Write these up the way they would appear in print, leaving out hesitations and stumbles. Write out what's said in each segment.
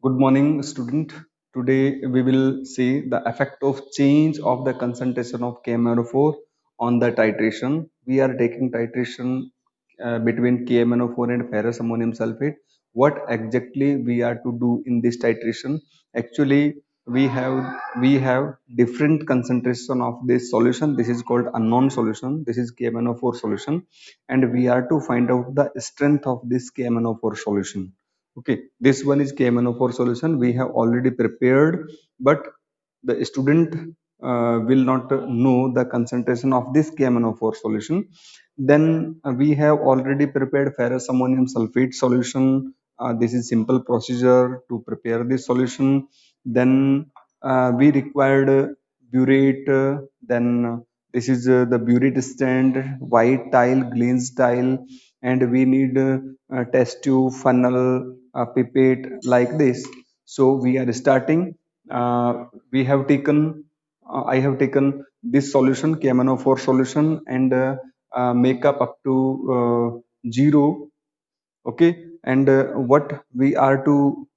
Good morning, student. Today we will see the effect of change of the concentration of KMnO4 on the titration. We are taking titration between KMnO4 and ferrous ammonium sulfate. What exactly we are to do in this titration? Actually, we have different concentration of this solution. This is called unknown solution. This is KMnO4 solution, and we are to find out the strength of this KMnO4 solution. Okay, this one is KMnO4 solution we have already prepared, but the student will not know the concentration of this KMnO4 solution. Then we have already prepared ferrous ammonium sulfate solution. This is simple procedure to prepare this solution. Then we required burette. Then this is the burette stand, white tile, glaze tile, and we need test tube, funnel, pipette like this. So we are starting. We have taken. I have taken this solution, KMnO4 solution, and make up to 0. Okay, and what we are to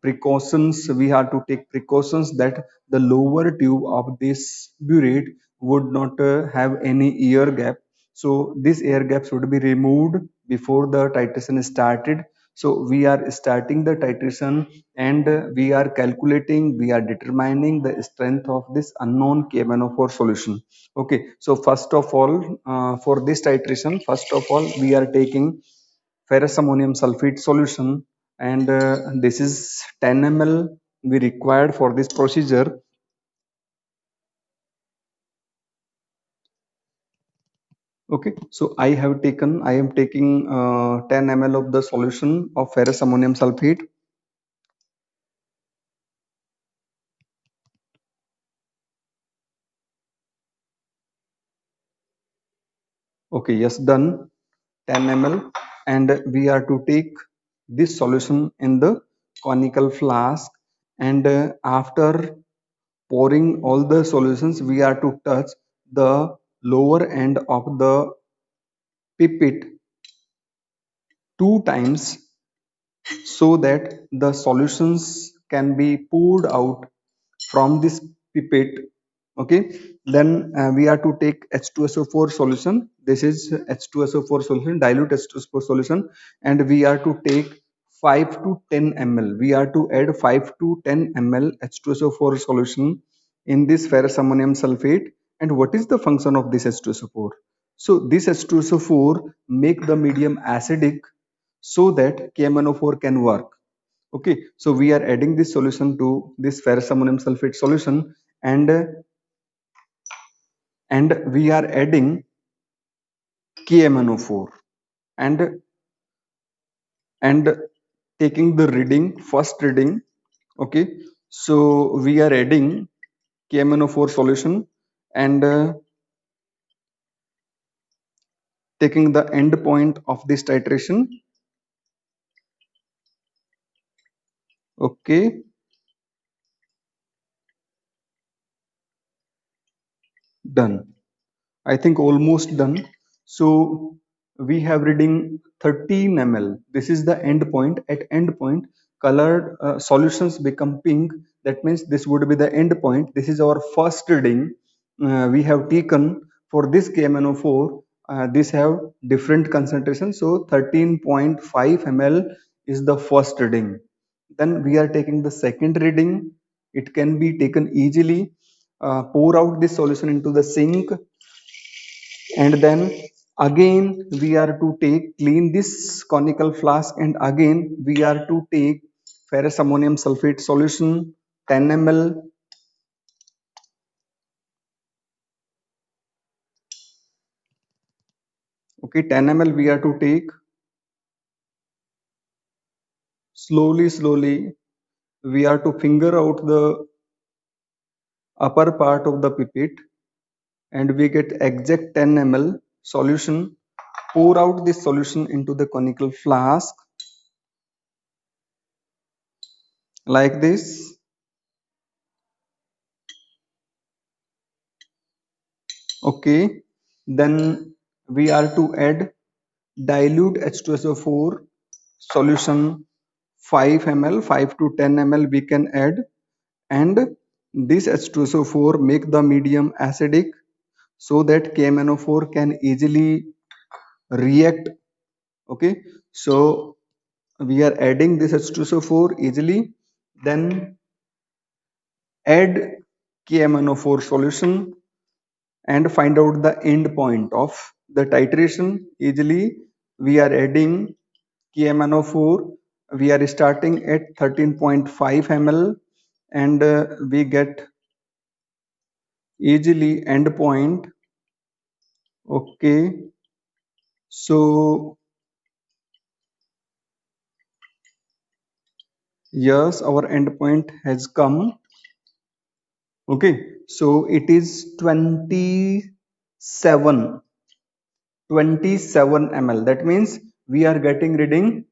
precautions. We have to take precautions that the lower tube of this burette would not have any air gap. So this air gap should be removed before the titration started. So we are starting the titration, and we are calculating, we are determining the strength of this unknown KMnO4 solution. Okay, so first of all, for this titration, first of all, we are taking ferrous ammonium sulfate solution, and this is 10 ml we required for this procedure. Okay, so I am taking 10 ml of the solution of ferrous ammonium sulfate. Okay, yes, done. 10 ml, and we are to take this solution in the conical flask, and after pouring all the solutions, we are to touch the lower end of the pipette 2 times, so that the solutions can be poured out from this pipette. Okay, then we are to take H2SO4 solution. This is H2SO4 solution, dilute H2SO4 solution, and we are to take 5 to 10 ml. We are to add 5 to 10 ml H2SO4 solution in this ferrous ammonium sulfate. And what is the function of this H2SO4? So this H2SO4 make the medium acidic, so that KMnO4 can work. Okay, so we are adding this solution to this ferrous ammonium sulfate solution, and we are adding KMnO4, and taking the reading, first reading. Okay, so we are adding KMnO4 solution, and taking the end point of this titration. Okay, done. I think almost done. So we have reading 13 ml. This is the end point. At end point, colored solutions become pink. That means this would be the end point. This is our first reading. We have taken for this KMnO4. This have different concentration. So 13.5 ml is the first reading. Then we are taking the second reading. It can be taken easily. Pour out this solution into the sink, and then again we are to take clean this conical flask, and again we are to take ferrous ammonium sulfate solution 10 ml. Okay, 10 ml we are to take. Slowly we are to finger out the upper part of the pipette, and we get exact 10 ml solution. Pour out this solution into the conical flask like this. Okay, then we are to add dilute H2SO4 solution 5 ml, 5 to 10 ml we can add, and this H2SO4 make the medium acidic so that KMnO4 can easily react. Okay, so we are adding this H2SO4 easily, then add KMnO4 solution and find out the end point of the titration easily. We are adding KMnO4, we are starting at 13.5 ml, and we get easily end point. Okay, so yes, our end point has come. Okay, so it is 27 ml. That means we are getting reading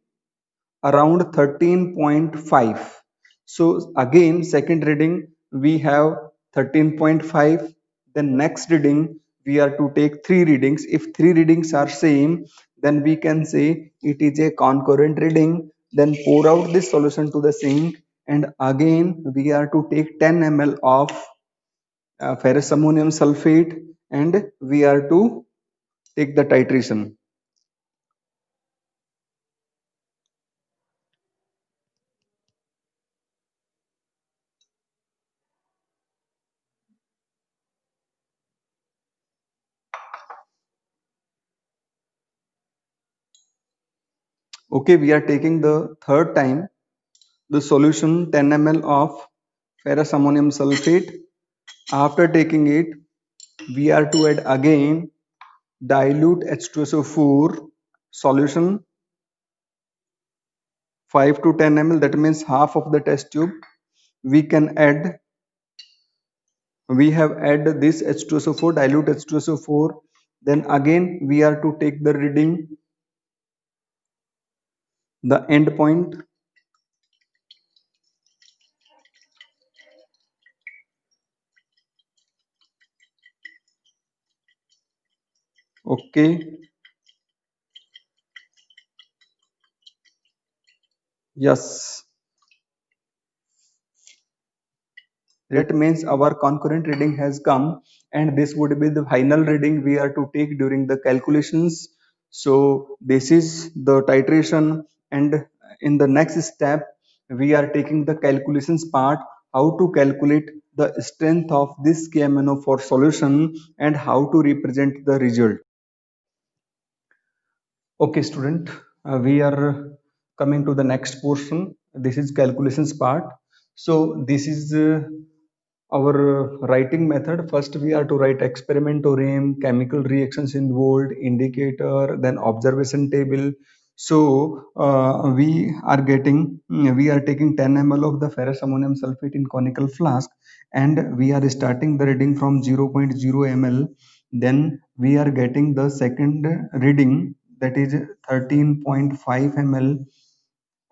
around 13.5. So again, second reading we have 13.5. Then next reading we are to take three readings. If three readings are same, then we can say it is a concurrent reading. Then pour out this solution to the sink, and again we are to take 10 ml of ferrous ammonium sulfate, and we are to take the titration. Okay, we are taking the third time the solution 10 ml of ferrous ammonium sulfate. After taking it, we are to add again dilute H2SO4 solution 5 to 10 ml, that means half of the test tube. We can add, we have add this H2SO4, dilute H2SO4. Then again we are to take the reading, the end point. Okay, yes, that means our concurrent reading has come, and this would be the final reading we are to take during the calculations. So this is the titration, and in the next step we are taking the calculations part, how to calculate the strength of this KMnO4 solution and how to represent the result. Okay, student, we are coming to the next portion. This is calculations part. So this is our writing method. First we are to write experimentorium, chemical reactions involved, indicator, then observation table. So we are taking 10 ml of the ferrous ammonium sulfate in conical flask, and we are starting the reading from 0.0 ml. Then we are getting the second reading, that is 13.5 ml,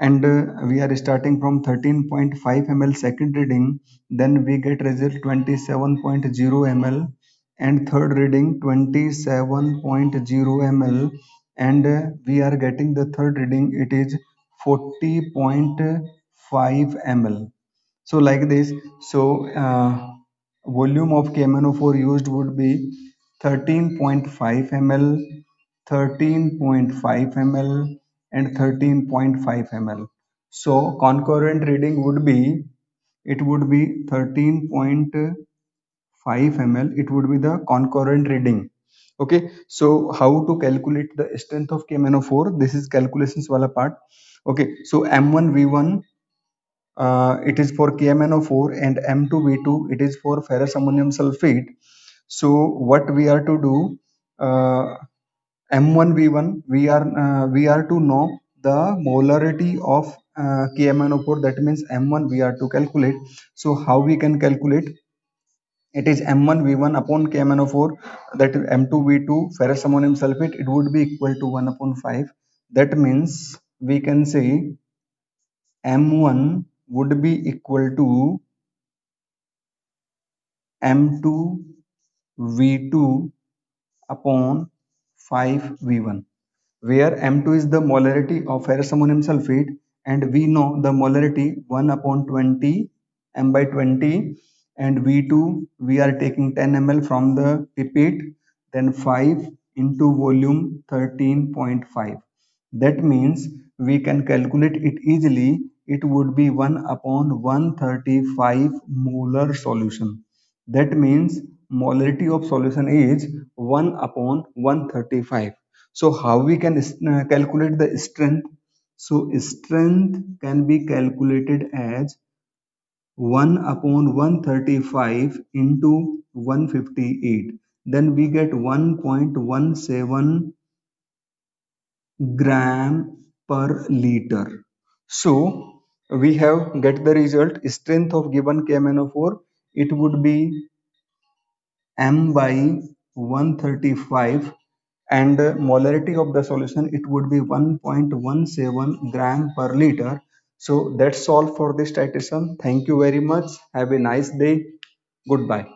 and we are starting from 13.5 ml second reading. Then we get result 27.0 ml, and third reading 27.0 ml, and we are getting the third reading, it is 40.5 ml. So like this, so volume of KMnO4 used would be 13.5 ml, 13.5 ml, and 13.5 ml. So concurrent reading would be, it would be 13.5 ml, it would be the concurrent reading. Okay, so how to calculate the strength of KMnO4? This is calculations wala part. Okay, so M1V1, it is for KMnO4, and M2V2, it is for ferrous ammonium sulfate. So what we are to do, M1V1, we are to know the molarity of KMnO4, that means M1 we are to calculate. So how we can calculate? It is M1V1 upon KMnO4, that is M2V2 ferrous ammonium sulfate, it would be equal to 1 upon 5. That means we can say M1 would be equal to M2V2 upon 5V1, where M2 is the molarity of ferrous ammonium sulfate and we know the molarity 1 upon 20 m by 20, and V2 we are taking 10 ml from the pipette, then 5 into volume 13.5. That means we can calculate it easily. It would be 1 upon 135 molar solution. That means molarity of solution is 1 upon 135. So how we can calculate the strength? So strength can be calculated as 1 upon 135 into 158. Then we get 1.17 gram per liter. So we have get the result strength of given KMnO4. It would be m by 135, and molarity of the solution it would be 1.17 gram per liter. So that's all for this titration. Thank you very much. Have a nice day. Goodbye.